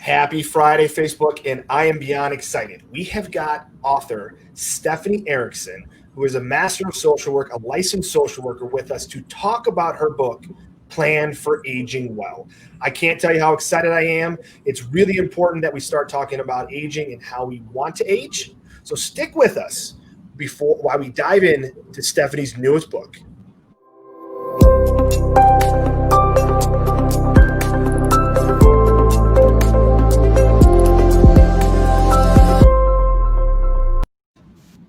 Happy Friday, Facebook, and I am beyond excited. We have got author Stephanie Erickson, who is a master of social work, a licensed social worker, with us to talk about her book, Plan for Aging Well. I can't tell you how excited I am. It's really important that we start talking about aging and how we want to age. So stick with us while we dive in to Stephanie's newest book.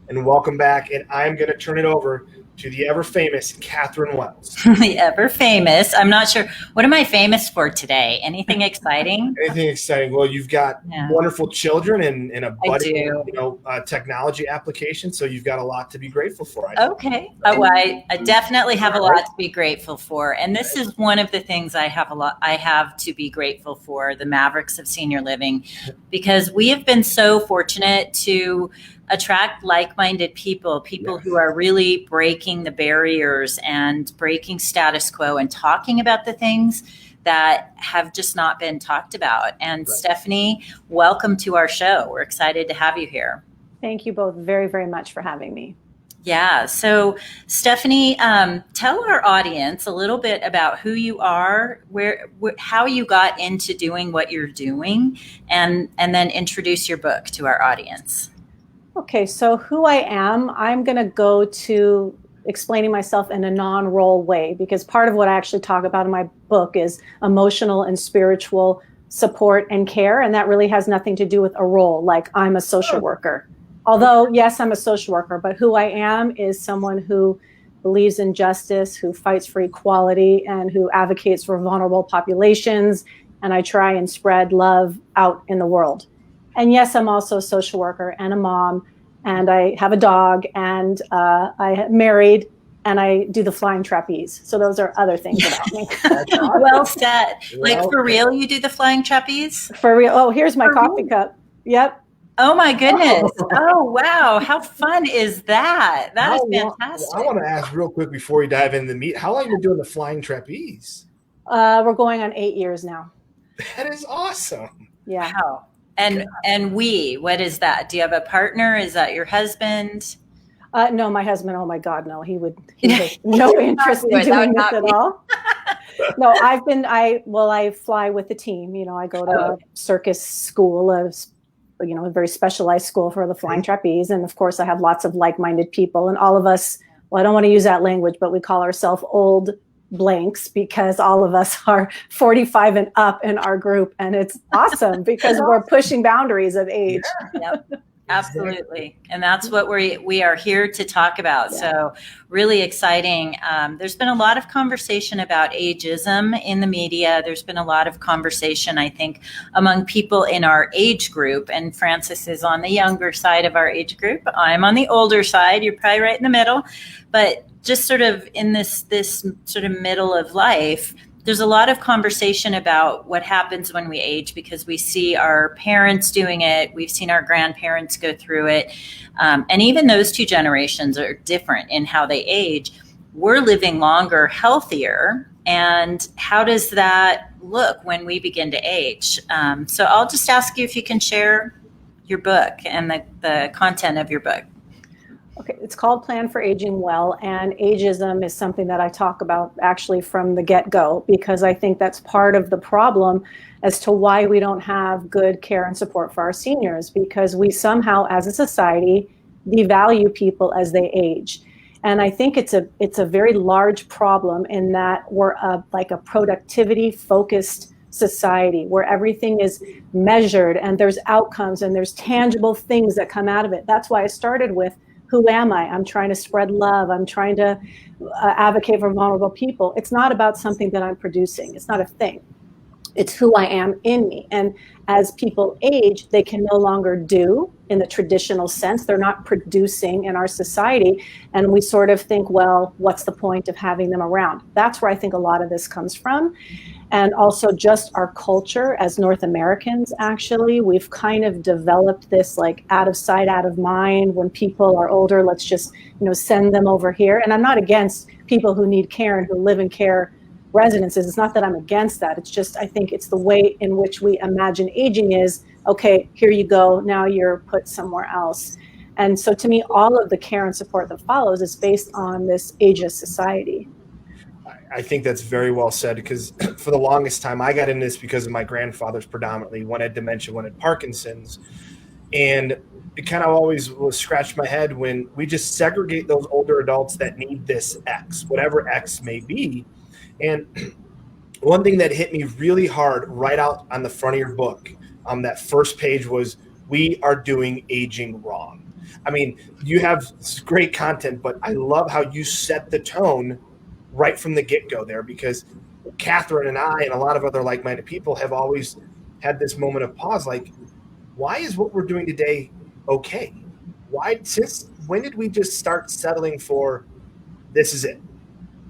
And welcome back. And I'm going to turn it over to the ever-famous Katherine Wells. The ever-famous. I'm not sure. What am I famous for today? Anything exciting? Anything exciting? Well, you've got wonderful children and a budding, technology application. So you've got a lot to be grateful for. Okay. I definitely have a lot to be grateful for. And this is one of the things I have to be grateful for, the Mavericks of senior living, because we have been so fortunate to attract like-minded people who are really breaking the barriers and breaking status quo and talking about the things that have just not been talked about. And Stephanie, welcome to our show. We're excited to have you here. Thank you both very, very much for having me. Yeah. So Stephanie, tell our audience a little bit about who you are, how you got into doing what you're doing, and then introduce your book to our audience. Okay, so who I am, I'm going to go to explaining myself in a non-role way, because part of what I actually talk about in my book is emotional and spiritual support and care, and that really has nothing to do with a role, like I'm a social worker. Although, yes, I'm a social worker, but who I am is someone who believes in justice, who fights for equality, and who advocates for vulnerable populations, and I try and spread love out in the world. And yes, I'm also a social worker and a mom, and I have a dog, and I am married, and I do the flying trapeze. So those are other things about me. Well said. Like for real, you do the flying trapeze? For real. Oh, here's my coffee cup. Yep. Oh my goodness. Oh, wow. How fun is that? That is fantastic. I want to ask real quick before we dive into the meat, how long have you been doing the flying trapeze? We're going on 8 years now. That is awesome. Yeah. Wow. And what is that? Do you have a partner? Is that your husband? No, my husband. Oh my God, no. He has no interest in doing this at all. No, I fly with the team. I go to a circus school, a very specialized school for the flying trapeze. And of course I have lots of like-minded people, and all of us, well, I don't want to use that language, but we call ourselves old blanks, because all of us are 45 and up in our group, and it's awesome because we're pushing boundaries of age. Yep, absolutely. And that's what we are here to talk about. Yeah. So really exciting. There's been a lot of conversation about ageism in the media. There's been a lot of conversation, I think, among people in our age group, and Frances is on the younger side of our age group. I'm on the older side. You're probably right in the middle, but just sort of in this sort of middle of life, there's a lot of conversation about what happens when we age, because we see our parents doing it. We've seen our grandparents go through it. And even those two generations are different in how they age. We're living longer, healthier. And how does that look when we begin to age? So I'll just ask you if you can share your book and the content of your book. Okay, it's called Plan for Aging Well, and ageism is something that I talk about actually from the get-go, because I think that's part of the problem as to why we don't have good care and support for our seniors, because we somehow, as a society, devalue people as they age. And I think it's a very large problem in that we're like a productivity-focused society where everything is measured and there's outcomes and there's tangible things that come out of it. That's why I started with, who am I? I'm trying to spread love. I'm trying to advocate for vulnerable people. It's not about something that I'm producing. It's not a thing. It's who I am in me. And as people age, they can no longer do in the traditional sense. They're not producing in our society. And we sort of think, well, what's the point of having them around? That's where I think a lot of this comes from. And also just our culture as North Americans, actually, we've kind of developed this like out of sight, out of mind. When people are older, let's just, send them over here. And I'm not against people who need care and who live in care residences. It's not that I'm against that. It's just, I think it's the way in which we imagine aging is, okay, here you go, now you're put somewhere else. And so to me, all of the care and support that follows is based on this ageist society. I think that's very well said, because for the longest time, I got into this because of my grandfather's predominantly. One had dementia, one had Parkinson's. And it kind of always was scratched my head when we just segregate those older adults that need this X, whatever X may be. And one thing that hit me really hard right out on the front of your book, that first page, was, we are doing aging wrong. I mean, you have great content, but I love how you set the tone right from the get-go there, because Katherine and I and a lot of other like-minded people have always had this moment of pause, like, why is what we're doing today okay? Since when did we just start settling for this is it?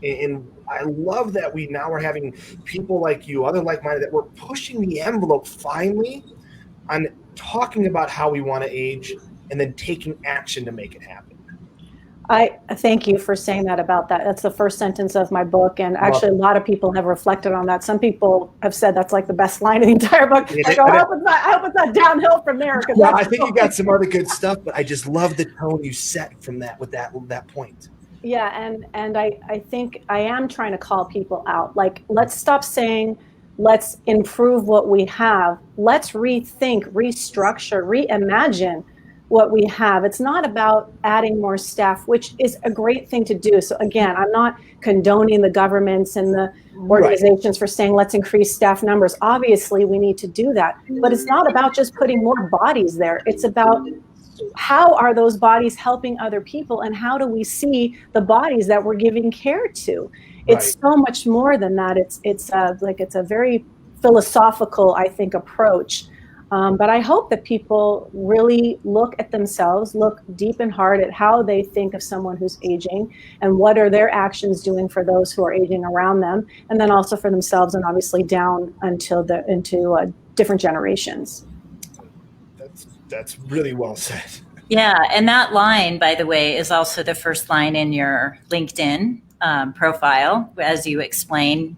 And I love that we now are having people like you, other like-minded, that we're pushing the envelope finally on talking about how we want to age and then taking action to make it happen. I thank you for saying that about that. That's the first sentence of my book. And actually, a lot of people have reflected on that. Some people have said that's like the best line in the entire book. I hope it's not downhill from there. Yeah, I think you got some other good stuff, but I just love the tone you set from that with that point. Yeah, and I think I am trying to call people out. Like, let's stop saying, let's improve what we have. Let's rethink, restructure, reimagine what we have. It's not about adding more staff, which is a great thing to do. So again, I'm not condoning the governments and the organizations for saying, let's increase staff numbers. Obviously, we need to do that. But it's not about just putting more bodies there. It's about, how are those bodies helping other people, and how do we see the bodies that we're giving care to? It's so much more than that. It's a very philosophical, I think, approach. But I hope that people really look at themselves, look deep and hard at how they think of someone who's aging, and what are their actions doing for those who are aging around them, and then also for themselves, and obviously down into different generations. That's really well said. Yeah, and that line, by the way, is also the first line in your LinkedIn profile, as you explain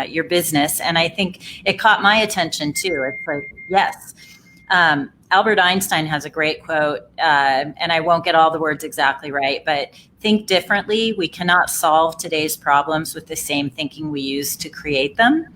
your business. And I think it caught my attention too. It's like, yes. Albert Einstein has a great quote, and I won't get all the words exactly right, but think differently. We cannot solve today's problems with the same thinking we used to create them.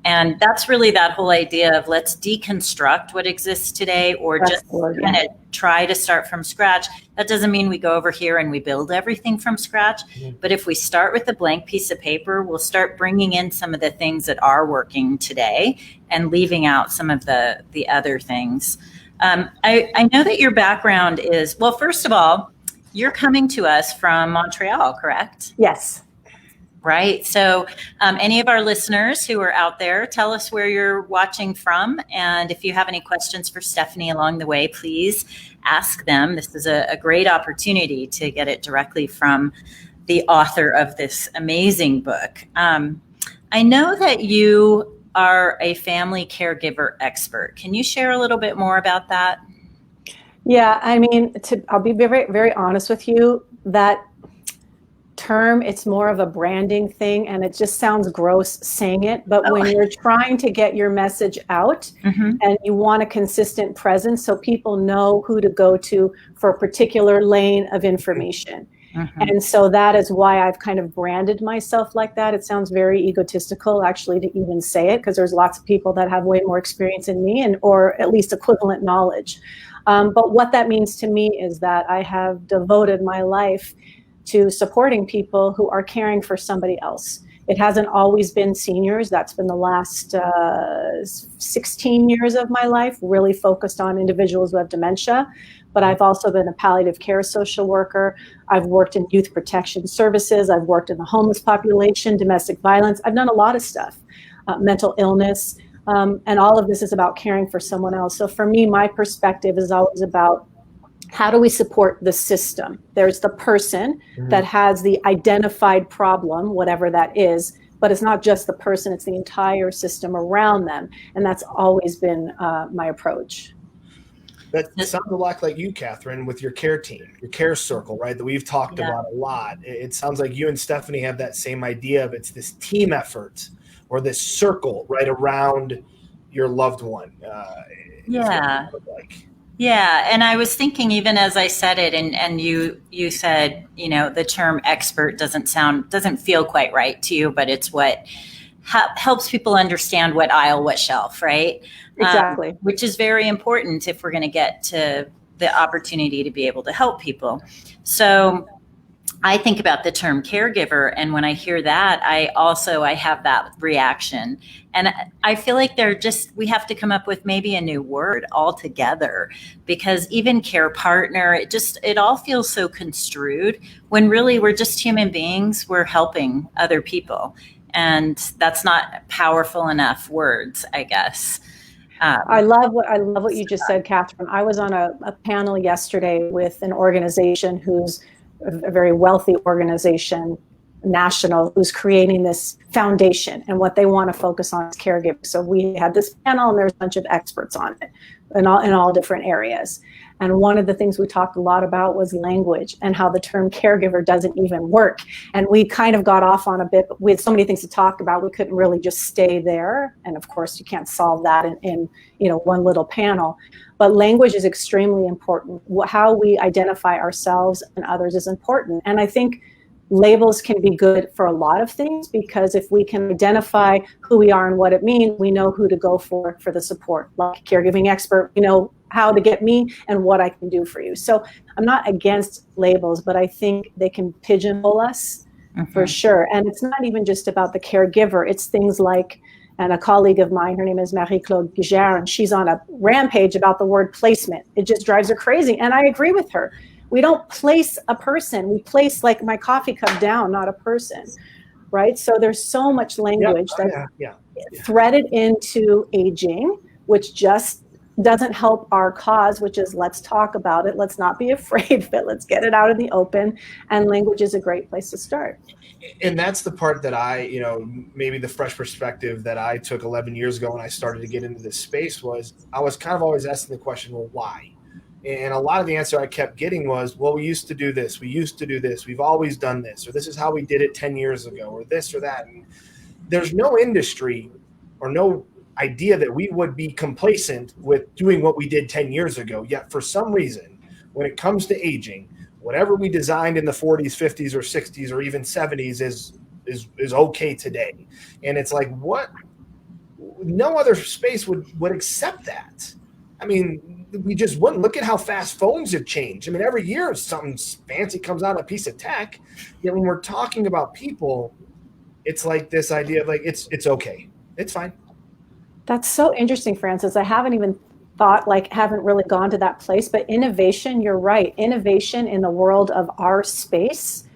And that's really that whole idea of, let's deconstruct what exists today, or just kind of try to start from scratch. That doesn't mean we go over here and we build everything from scratch. But if we start with a blank piece of paper, we'll start bringing in some of the things that are working today and leaving out some of the other things. I know that your background is, well, first of all, you're coming to us from Montreal, correct? Yes. Right. So any of our listeners who are out there, tell us where you're watching from. And if you have any questions for Stephanie along the way, please ask them. This is a great opportunity to get it directly from the author of this amazing book. I know that you are a family caregiver expert. Can you share a little bit more about that? Yeah, I mean, I'll be very, very honest with you, that term, it's more of a branding thing, and it just sounds gross saying it, but when you're trying to get your message out and you want a consistent presence so people know who to go to for a particular lane of information. And so that is why I've kind of branded myself like that. It sounds very egotistical actually to even say it, because there's lots of people that have way more experience than me, and or at least equivalent knowledge. But what that means to me is that I have devoted my life to supporting people who are caring for somebody else. It hasn't always been seniors. That's been the last 16 years of my life, really focused on individuals who have dementia. But I've also been a palliative care social worker. I've worked in youth protection services. I've worked in the homeless population, domestic violence. I've done a lot of stuff, mental illness. And all of this is about caring for someone else. So for me, my perspective is always about, how do we support the system? There's the person that has the identified problem, whatever that is, but it's not just the person, it's the entire system around them. And that's always been my approach. That sounds a lot like you, Katherine, with your care team, your care circle, right? That we've talked about a lot. It sounds like you and Stephanie have that same idea of it's this team effort or this circle right around your loved one. Yeah. Yeah. And I was thinking, even as I said it, and you said, the term expert doesn't feel quite right to you, but it's what helps people understand what aisle, what shelf, right? Exactly. Which is very important if we're going to get to the opportunity to be able to help people. So I think about the term caregiver, and when I hear that, I have that reaction. And I feel like we have to come up with maybe a new word altogether, because even care partner, it all feels so construed, when really we're just human beings. We're helping other people. And that's not powerful enough words, I guess. I love what you just said, Katherine. I was on a panel yesterday with an organization who's a very wealthy organization, national, who's creating this foundation, and what they want to focus on is caregiving. So we had this panel, and there's a bunch of experts on it in all different areas. And one of the things we talked a lot about was language, and how the term caregiver doesn't even work. And we kind of got off on a bit, but we had so many things to talk about, we couldn't really just stay there. And of course, you can't solve that in one little panel. But language is extremely important. How we identify ourselves and others is important. And I think labels can be good for a lot of things, because if we can identify who we are and what it means, we know who to go for the support. Like caregiving expert, we know how to get me and what I can do for you. So I'm not against labels, but I think they can pigeonhole us for sure. And it's not even just about the caregiver. It's things like, and a colleague of mine, her name is Marie-Claude Guigère, and she's on a rampage about the word placement. It just drives her crazy. And I agree with her. We don't place a person. We place like my coffee cup down, not a person, right? So there's so much language that's threaded into aging, which just doesn't help our cause, which is let's talk about it. Let's not be afraid of it. Let's get it out in the open. And language is a great place to start. And that's the part that maybe the fresh perspective that I took 11 years ago when I started to get into this space was I was kind of always asking the question, well, why? And a lot of the answer I kept getting was, well, we used to do this. We used to do this. We've always done this, or this is how we did it 10 years ago, or this or that. And there's no industry or no idea that we would be complacent with doing what we did 10 years ago. Yet for some reason, when it comes to aging, whatever we designed in the 40s, 50s, or 60s, or even 70s is okay today. And it's like, what? No other space would accept that. I mean, we just wouldn't. Look at how fast phones have changed. I mean, every year something fancy comes out, a piece of tech. Yet when we're talking about people, it's like this idea of like, it's okay. It's fine. That's so interesting, Francis. I haven't even haven't really gone to that place, but innovation, you're right. Innovation in the world of our space,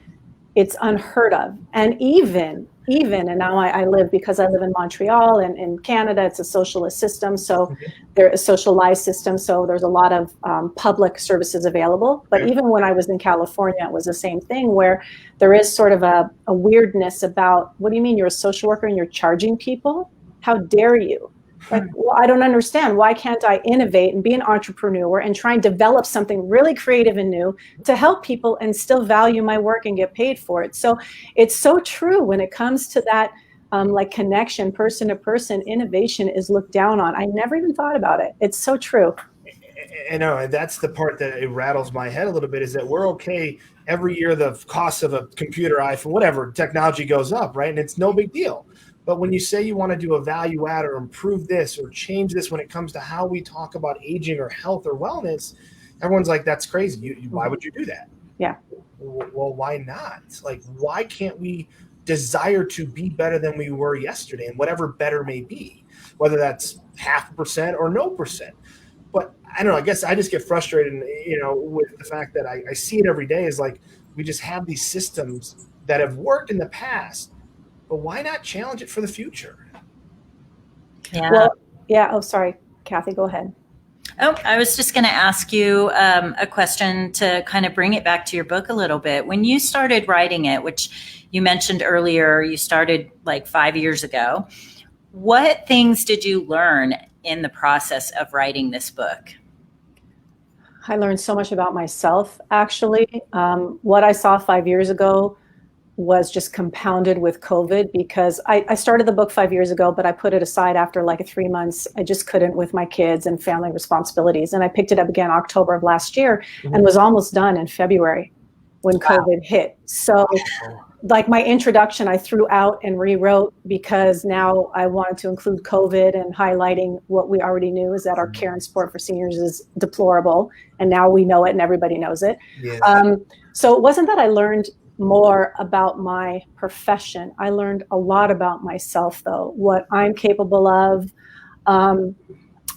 it's unheard of. And even, and now I live, because I live in Montreal, and in Canada, it's a socialist system. So there's a socialized system. So there's a lot of public services available. But even when I was in California, it was the same thing, where there is sort of a weirdness about, what do you mean you're a social worker and you're charging people? How dare you? Like, well, I don't understand. Why can't I innovate and be an entrepreneur and try and develop something really creative and new to help people and still value my work and get paid for it? So it's so true when it comes to that connection, person to person. Innovation is looked down on. I never even thought about it. It's so true. I know, and that's the part that it rattles my head a little bit, is that we're okay. Every year the cost of a computer, iPhone, whatever, technology goes up, right? And it's no big deal. But when you say you want to do a value add or improve this or change this when it comes to how we talk about aging or health or wellness, everyone's like, that's crazy. Why would you do that? Yeah. Well, why not? Like, why can't we desire to be better than we were yesterday, and whatever better may be, whether that's 0.5% or no percent? But I don't know, I guess I just get frustrated, with the fact that I see it every day, is like, we just have these systems that have worked in the past, but why not challenge it for the future? Yeah. Well, yeah. Oh, sorry, Kathy, go ahead. Oh, I was just going to ask you a question to kind of bring it back to your book a little bit. When you started writing it, which you mentioned earlier, you started like 5 years ago. What things did you learn in the process of writing this book? I learned so much about myself, actually. What I saw 5 years ago was just compounded with COVID, because I started the book 5 years ago, but I put it aside after like 3 months. I just couldn't with my kids and family responsibilities. And I picked it up again October of last year and was almost done in February when COVID hit. So like my introduction, I threw out and rewrote because now I wanted to include COVID and highlighting what we already knew, is that our care and support for seniors is deplorable. And now we know it and everybody knows it. Yeah. So it wasn't that I learned more about my profession. I learned a lot about myself, though, what I'm capable of.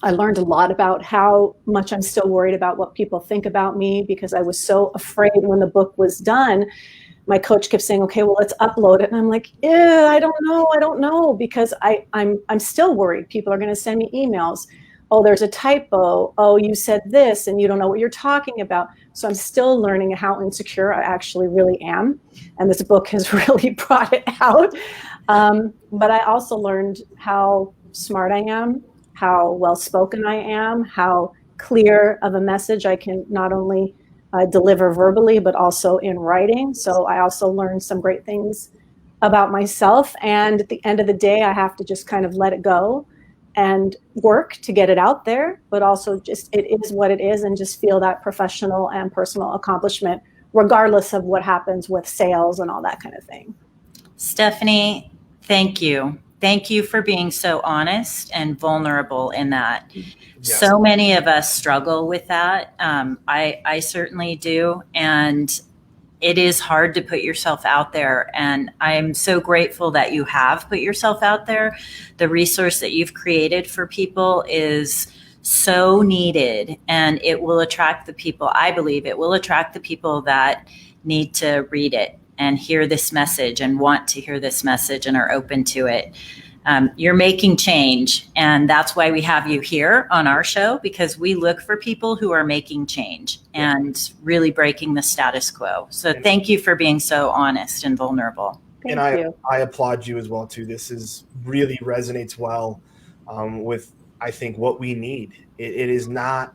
I learned a lot about how much I'm still worried about what people think about me, because I was so afraid when the book was done. My coach kept saying, okay, well, let's upload it. And I'm like, I don't know, because I'm still worried. People are going to send me emails. Oh, there's a typo. Oh, you said this and you don't know what you're talking about. So I'm still learning how insecure I actually really am. And this book has really brought it out. But I also learned how smart I am, how well-spoken I am, how clear of a message I can not only deliver verbally, but also in writing. So I also learned some great things about myself. And at the end of the day, I have to just kind of let it go and work to get it out there, but also just, it is what it is, and just feel that professional and personal accomplishment, regardless of what happens with sales and all that kind of thing. Stephanie, thank you. Thank you for being so honest and vulnerable in that. Yes. So many of us struggle with that. I certainly do. And it is hard to put yourself out there. And I'm so grateful that you have put yourself out there. The resource that you've created for people is so needed, and it will attract the people. I believe it will attract the people that need to read it and hear this message and want to hear this message and are open to it. You're making change, and that's why we have you here on our show, because we look for people who are making change and really breaking the status quo. So thank you for being so honest and vulnerable. Thank you. I applaud you as well too. This is really resonates well with, I think, what we need. It is not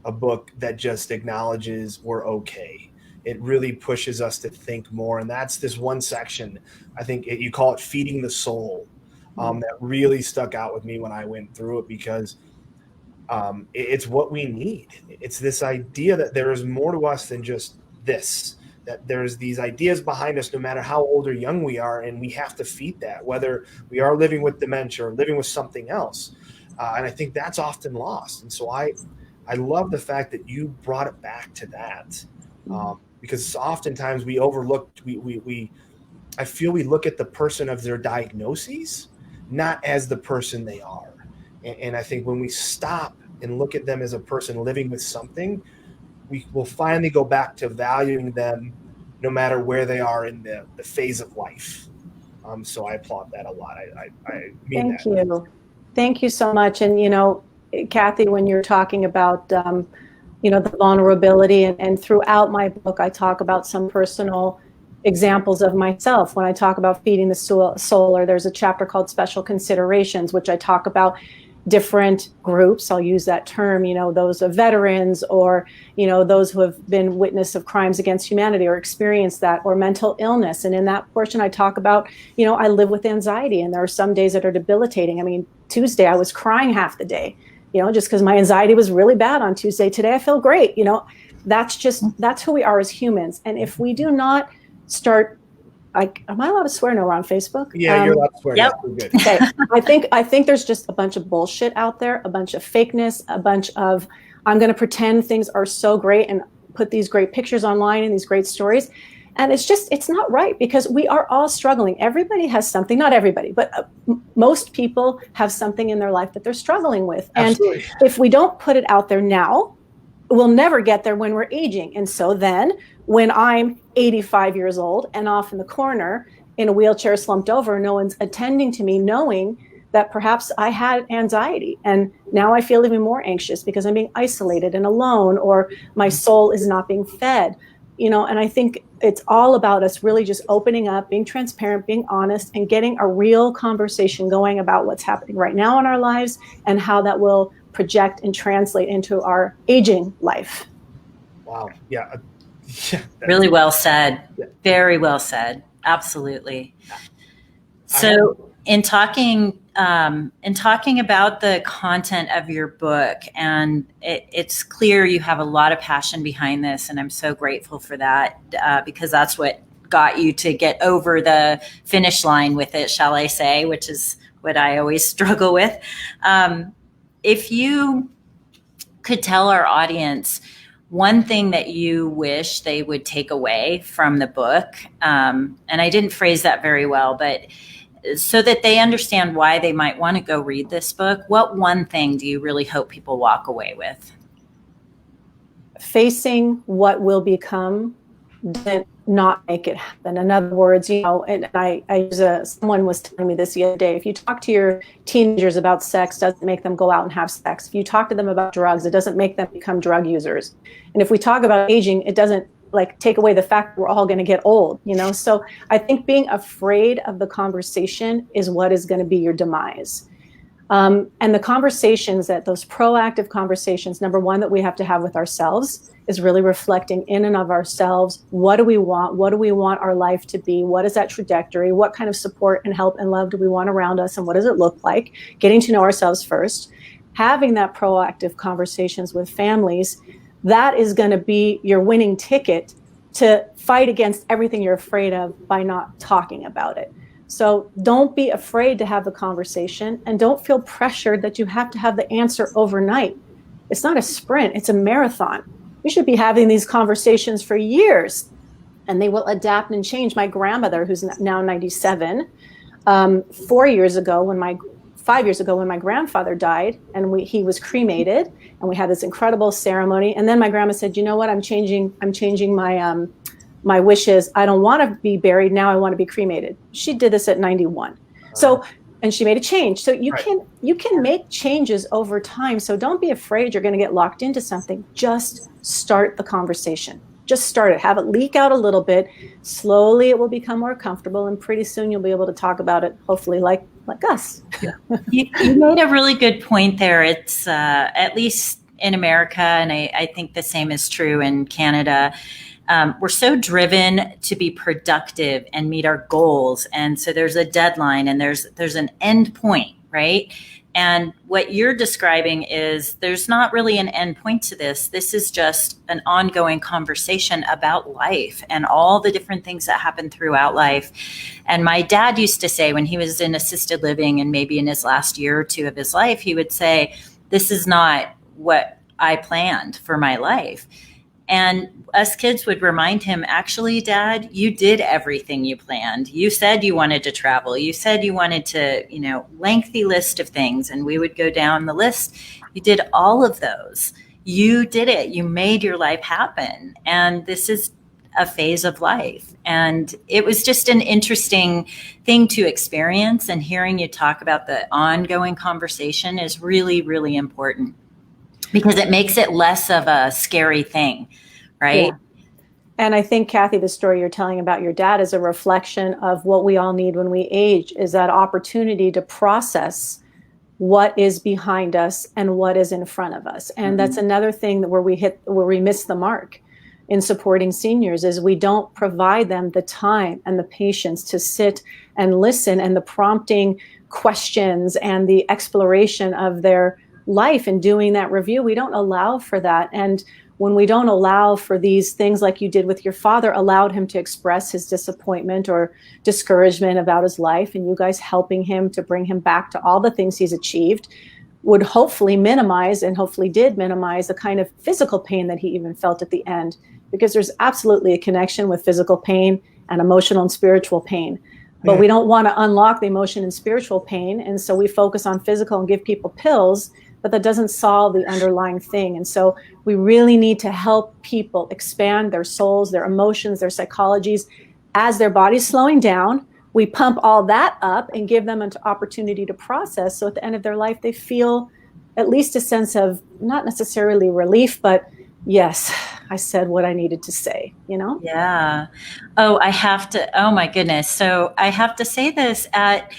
a book that just acknowledges we're okay. It really pushes us to think more. And that's this one section, I think you call it feeding the soul. That really stuck out with me when I went through it, because it's what we need. It's this idea that there is more to us than just this, that there's these ideas behind us no matter how old or young we are, and we have to feed that, whether we are living with dementia or living with something else. And I think that's often lost. And so I love the fact that you brought it back to that, because oftentimes we overlooked, I feel we look at the person of their diagnoses, not as the person they are. And I think when we stop and look at them as a person living with something, we will finally go back to valuing them no matter where they are in the phase of life. So I applaud that a lot. I mean that. Thank you. Thank you so much. And, Kathy, when you're talking about, the vulnerability, and throughout my book, I talk about some personal examples of myself. When I talk about feeding the soul, or there's a chapter called Special Considerations, which I talk about different groups. I'll use that term, those of veterans, or, those who have been witness of crimes against humanity or experienced that, or mental illness. And in that portion, I talk about, I live with anxiety, and there are some days that are debilitating. I mean, Tuesday, I was crying half the day, just because my anxiety was really bad on Tuesday. Today, I feel great. That's who we are as humans. And if we do not start, am I allowed to swear? No, we're on Facebook. Yeah, you're allowed to swear. Yep. Good. Okay. I think there's just a bunch of bullshit out there, a bunch of fakeness, a bunch of, I'm going to pretend things are so great and put these great pictures online and these great stories. And it's not right, because we are all struggling. Everybody has something, not everybody, but most people have something in their life that they're struggling with. Absolutely. And if we don't put it out there now, we'll never get there when we're aging. And so then when I'm 85 years old and off in the corner in a wheelchair slumped over, no one's attending to me, knowing that perhaps I had anxiety, and now I feel even more anxious because I'm being isolated and alone, or my soul is not being fed, and I think it's all about us really just opening up, being transparent, being honest, and getting a real conversation going about what's happening right now in our lives and how that will project and translate into our aging life. Wow. Yeah. Yeah. Really well said. Yeah. Very well said. Absolutely. So in talking about the content of your book, and it's clear you have a lot of passion behind this, and I'm so grateful for that, because that's what got you to get over the finish line with it, shall I say, which is what I always struggle with. If you could tell our audience one thing that you wish they would take away from the book, and I didn't phrase that very well, but so that they understand why they might want to go read this book, what one thing do you really hope people walk away with? Facing what will become didn't not make it happen. In other words, and someone was telling me this the other day, if you talk to your teenagers about sex, doesn't make them go out and have sex. If you talk to them about drugs, it doesn't make them become drug users. And if we talk about aging, it doesn't take away the fact that we're all going to get old, So I think being afraid of the conversation is what is going to be your demise. And the conversations, those proactive conversations, number one, that we have to have with ourselves is really reflecting in and of ourselves. What do we want? What do we want our life to be? What is that trajectory? What kind of support and help and love do we want around us? And what does it look like? Getting to know ourselves first, having that proactive conversations with families. That is going to be your winning ticket to fight against everything you're afraid of by not talking about it. So don't be afraid to have the conversation, and don't feel pressured that you have to have the answer overnight. It's not a sprint, it's a marathon. We should be having these conversations for years, and they will adapt and change. My grandmother, who's now 97, 5 years ago when my grandfather died, and he was cremated, and we had this incredible ceremony. And then my grandma said, "You know what? I'm changing my wishes. I don't want to be buried now. I want to be cremated." She did this at 91. And she made a change. So you can make changes over time. So don't be afraid you're going to get locked into something. Just start the conversation. Just start it. Have it leak out a little bit. Slowly it will become more comfortable, and pretty soon you'll be able to talk about it, hopefully like us. Yeah. You made a really good point there. It's at least in America, and I think the same is true in Canada. We're so driven to be productive and meet our goals. And so there's a deadline and there's an end point, right? And what you're describing is there's not really an end point to this. This is just an ongoing conversation about life and all the different things that happen throughout life. And my dad used to say, when he was in assisted living and maybe in his last year or two of his life, he would say, "This is not what I planned for my life." And us kids would remind him, "Actually, Dad, you did everything you planned. You said you wanted to travel. You said you wanted to, lengthy list of things." And we would go down the list. You did all of those. You did it. You made your life happen. And this is a phase of life. And it was just an interesting thing to experience. And hearing you talk about the ongoing conversation is really, really important, because it makes it less of a scary thing, right? Yeah. And I think, Kathy, the story you're telling about your dad is a reflection of what we all need when we age, is that opportunity to process what is behind us and what is in front of us. And that's another thing that where we miss the mark in supporting seniors, is we don't provide them the time and the patience to sit and listen, and the prompting questions and the exploration of their life and doing that review. We don't allow for that. And when we don't allow for these things, like you did with your father, allowed him to express his disappointment or discouragement about his life, and you guys helping him to bring him back to all the things he's achieved, would hopefully minimize, and hopefully did minimize, the kind of physical pain that he even felt at the end, because there's absolutely a connection with physical pain and emotional and spiritual pain. But we don't want to unlock the emotion and spiritual pain. And so we focus on physical and give people pills, but that doesn't solve the underlying thing. And so we really need to help people expand their souls, their emotions, their psychologies. As their body's slowing down, we pump all that up and give them an opportunity to process. So at the end of their life, they feel at least a sense of, not necessarily relief, but yes, I said what I needed to say, Yeah. Oh, my goodness. So I have to say this, at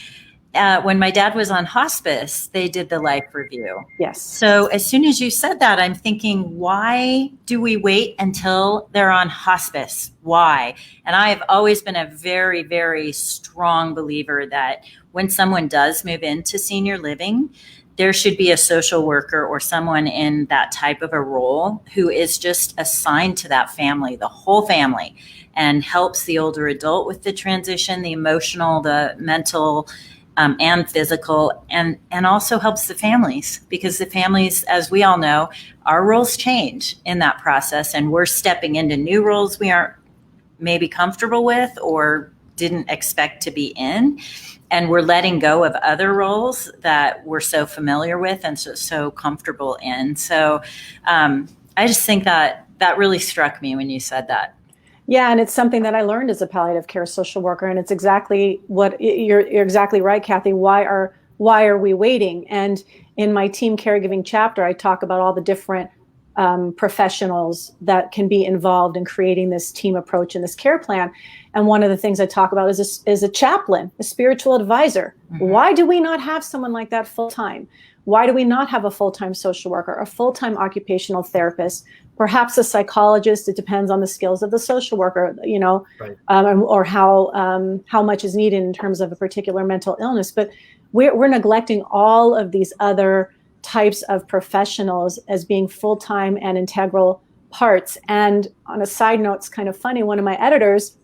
when my dad was on hospice, they did the life review. Yes. So as soon as you said that, I'm thinking, why do we wait until they're on hospice? Why? And I have always been a very, very strong believer that when someone does move into senior living, there should be a social worker or someone in that type of a role who is just assigned to that family, the whole family, and helps the older adult with the transition, the emotional, the mental, and physical, and also helps the families, because the families, as we all know, our roles change in that process, and we're stepping into new roles we aren't maybe comfortable with or didn't expect to be in. And we're letting go of other roles that we're so familiar with and so comfortable in. So I just think that really struck me when you said that. Yeah, and it's something that I learned as a palliative care social worker, and it's exactly what you're exactly right, Kathy. Why are we waiting? And in my team caregiving chapter, I talk about all the different professionals that can be involved in creating this team approach and this care plan. And one of the things I talk about is a chaplain, a spiritual advisor. Mm-hmm. Why do we not have someone like that full time? Why do we not have a full-time social worker, a full-time occupational therapist, perhaps a psychologist? It depends on the skills of the social worker, right. Or how much is needed in terms of a particular mental illness. But we're neglecting all of these other types of professionals as being full-time and integral parts. And on a side note, it's kind of funny, one of my editors,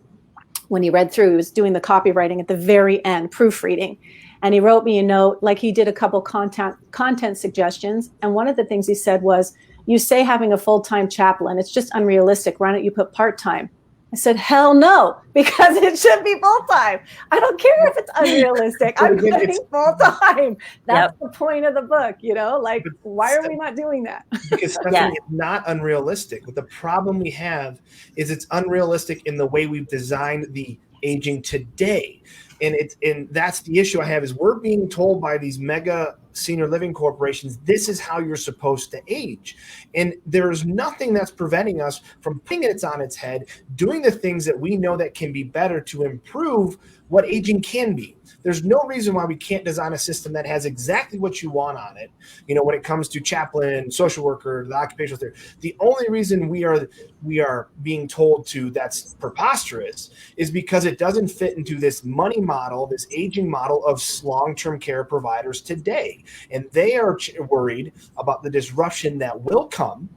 when he read through, he was doing the copywriting at the very end, proofreading. And he wrote me a note, like he did a couple content suggestions. And one of the things he said was, you say having a full-time chaplain, it's just unrealistic. Why don't you put part-time? I said, hell no, because it should be full-time. I don't care if it's unrealistic. I'm putting full-time. That's the point of the book, like, why are we not doing that? Because Stephanie, it's not unrealistic. But the problem we have is it's unrealistic in the way we've designed the aging today. And that's the issue I have, is we're being told by these mega senior living corporations, this is how you're supposed to age. And there's nothing that's preventing us from putting it on its head, doing the things that we know that can be better to improve what aging can be. There's no reason why we can't design a system that has exactly what you want on it. When it comes to chaplain, social worker, the occupational therapist, the only reason we are being told to that's preposterous is because it doesn't fit into this money model, this aging model of long-term care providers today. And they are worried about the disruption that will come,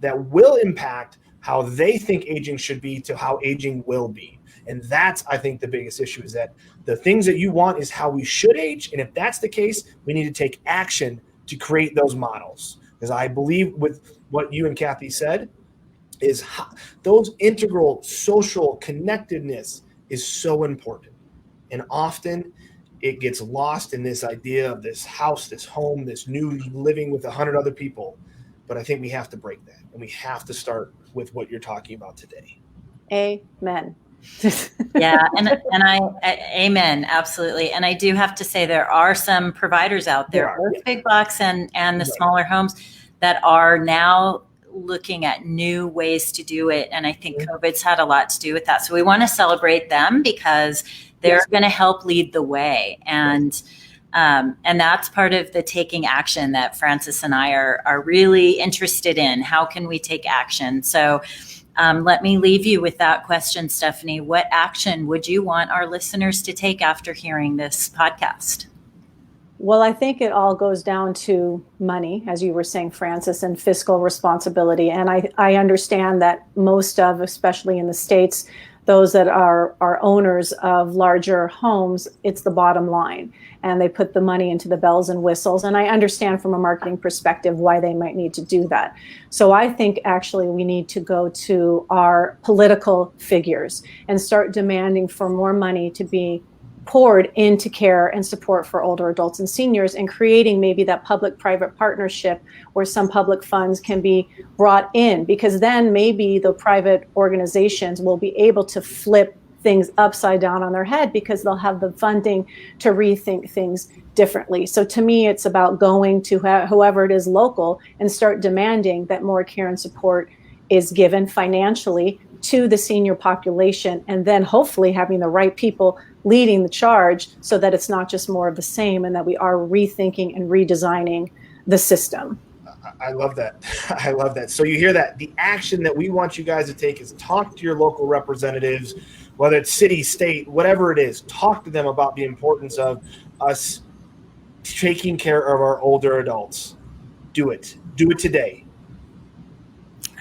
that will impact how they think aging should be to how aging will be. And that's, I think, the biggest issue, is that the things that you want is how we should age. And if that's the case, we need to take action to create those models. Because I believe with what you and Kathy said is those integral social connectedness is so important. And often it gets lost in this idea of this house, this home, this new living with 100 other people. But I think we have to break that. And we have to start with what you're talking about today. Amen. Yeah, and I amen, absolutely. And I do have to say, there are some providers out there, both big box and the smaller homes, that are now looking at new ways to do it. And I think COVID's had a lot to do with that. So we want to celebrate them, because they're going to help lead the way. And that's part of the taking action that Francis and I are really interested in. How can we take action? So let me leave you with that question, Stephanie. What action would you want our listeners to take after hearing this podcast? Well, I think it all goes down to money, as you were saying, Francis, and fiscal responsibility. And I understand that most of, especially in the States, those that are owners of larger homes, it's the bottom line. And they put the money into the bells and whistles. And I understand from a marketing perspective why they might need to do that. So I think actually we need to go to our political figures and start demanding for more money to be poured into care and support for older adults and seniors, and creating maybe that public-private partnership where some public funds can be brought in, because then maybe the private organizations will be able to flip things upside down on their head, because they'll have the funding to rethink things differently. So to me, it's about going to whoever it is local and start demanding that more care and support is given financially to the senior population, and then hopefully having the right people leading the charge so that it's not just more of the same and that we are rethinking and redesigning the system. I love that. I love that. So you hear that. The action that we want you guys to take is talk to your local representatives, whether it's city, state, whatever it is. Talk to them about the importance of us taking care of our older adults. Do it. Do it today.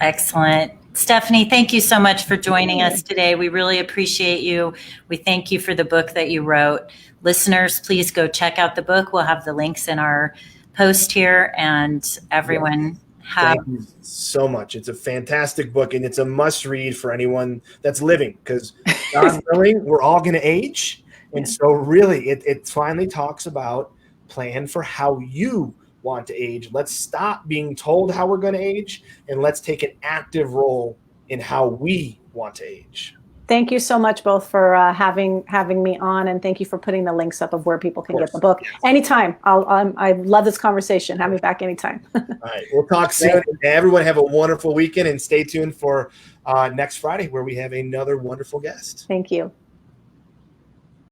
Excellent. Stephanie, thank you so much for joining us today. We really appreciate you. We thank you for the book that you wrote. Listeners, please go check out the book. We'll have the links in our post here, and everyone have. Thank you so much. It's a fantastic book, and it's a must read for anyone that's living, because God willing, we're all going to age. And so really it finally talks about plan for how you want to age. Let's stop being told how we're going to age, and let's take an active role in how we want to age. Thank you so much both for having me on, and thank you for putting the links up of where people can get the book. Yes. Anytime. I love this conversation. Have me back anytime. All right. We'll talk soon. Everyone have a wonderful weekend, and stay tuned for next Friday, where we have another wonderful guest. Thank you.